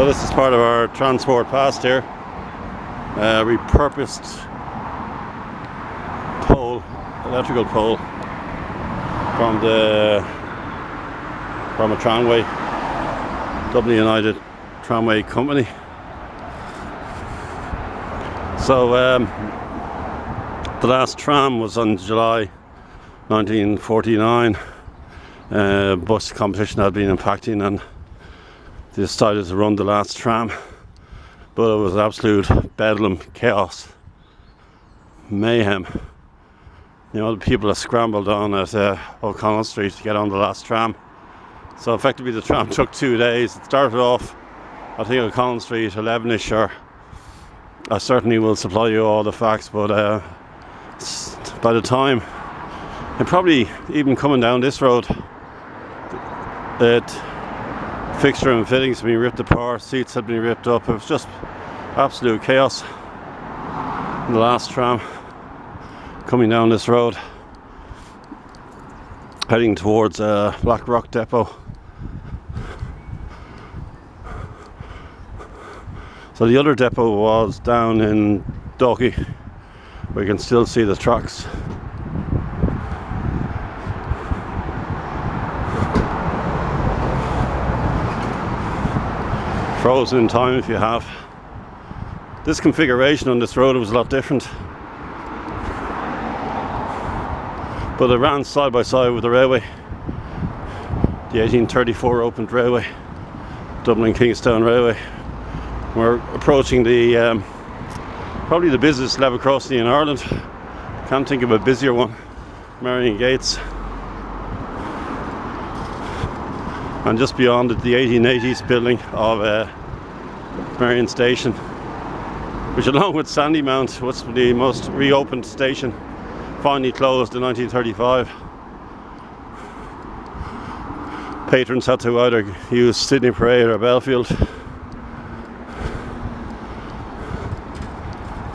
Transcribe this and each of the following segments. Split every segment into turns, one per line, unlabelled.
So this is part of our transport past here. Repurposed pole, electrical pole from a tramway, Dublin United Tramway Company. So the last tram was on July 1949. Bus competition had been impacting and they decided to run the last tram, but it was absolute bedlam, chaos, mayhem. You know, the people have scrambled on at O'Connell Street to get on the last tram. So effectively the tram took 2 days. It started off, I think, O'Connell Street 11ish, or I certainly will supply you all the facts, but by the time, and probably even coming down this road, fixture and fittings had been ripped apart, seats had been ripped up. It was just absolute chaos. The last tram coming down this road, heading towards Backrock depot. So the other depot was down in Dalkey, where you can still see the tracks. Frozen in time if you have. This configuration on this road was a lot different, but it ran side by side with the railway. The 1834 opened railway, Dublin Kingstown Railway. We're approaching the probably the busiest level crossing in Ireland. Can't think of a busier one. Merrion Gates, and just beyond it, the 1880s building of Merrion Station, which, along with Sandymount, was the most reopened station, finally closed in 1935. Patrons had to either use Sydney Parade or Belfield.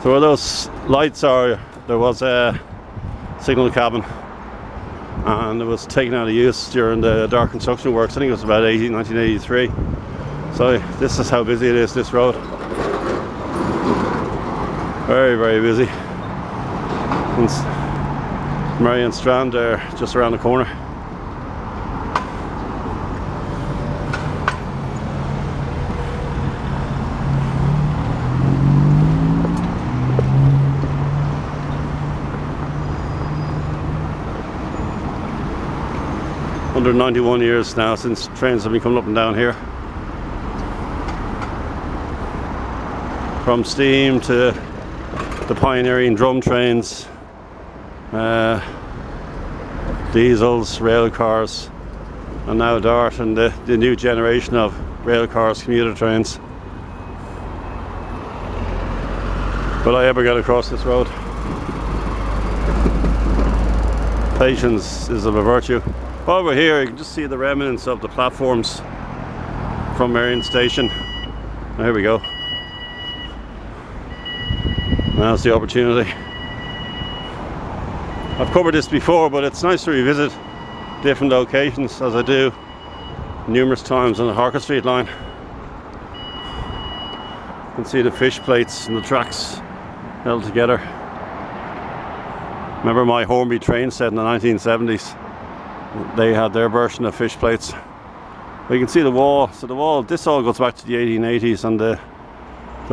So where those lights are, there was a signal cabin, and it was taken out of use during the dark construction works. I think it was about 1983. So this is how busy it is, this road. Very, very busy. And Merrion Strand there, just around the corner. Under 91 years now since trains have been coming up and down here. From steam to the pioneering drum trains, diesels, rail cars, and now DART and the new generation of rail cars, commuter trains. Will I ever get across this road? Patience is of a virtue. Over here you can just see the remnants of the platforms from Merrion Station. There we go. Now's the opportunity. I've covered this before, but it's nice to revisit different locations, as I do numerous times on the Harcourt Street line. You can see the fish plates and the tracks held together. Remember my Hornby train set in the 1970s? They had their version of fish plates. But you can see the wall. So the wall, this all goes back to the 1880s, and the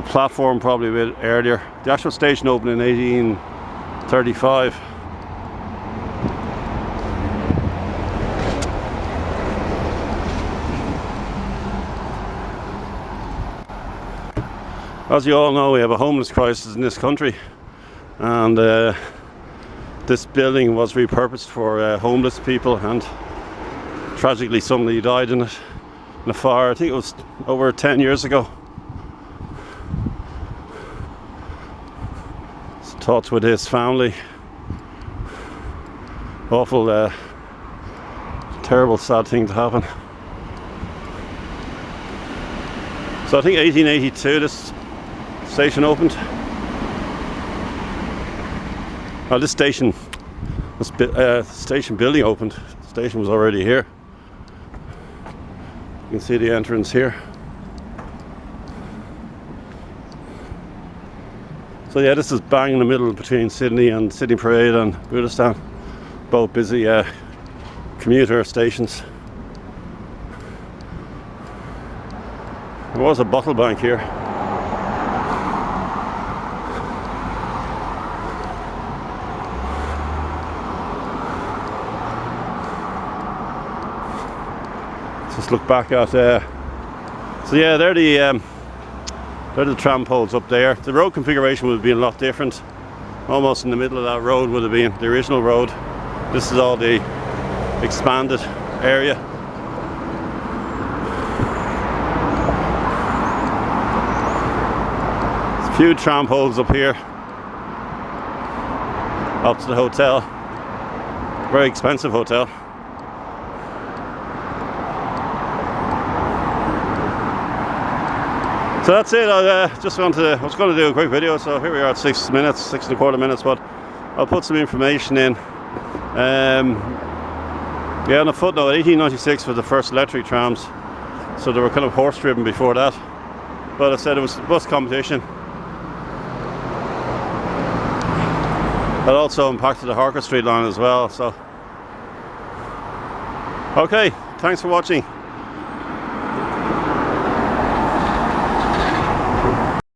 platform probably a bit earlier. The actual station opened in 1835. As you all know, we have a homeless crisis in this country, and this building was repurposed for homeless people, and tragically somebody died in it in a fire. I think it was over 10 years ago. Thoughts with his family. Awful, terrible, sad thing to happen. So I think 1882 this station opened. Well, this station building opened. The station was already here. You can see the entrance here. So yeah, this is bang in the middle between Sydney and Sydney Parade and Budistan. Both busy commuter stations. There was a bottle bank here. Just look back at so yeah, they're the tram poles up there. The road configuration would have been a lot different. Almost in the middle of that road would have been the original road. This is all the expanded area. There's a few tram poles up here, up to the hotel. Very expensive hotel. So that's it. I was going to do a quick video, so here we are at 6 minutes, 6.25 minutes, but I'll put some information in. Yeah, on a footnote, 1896 was the first electric trams, so they were kind of horse driven before that, but I said it was bus competition. That also impacted the Harker Street line as well. So okay, thanks for watching.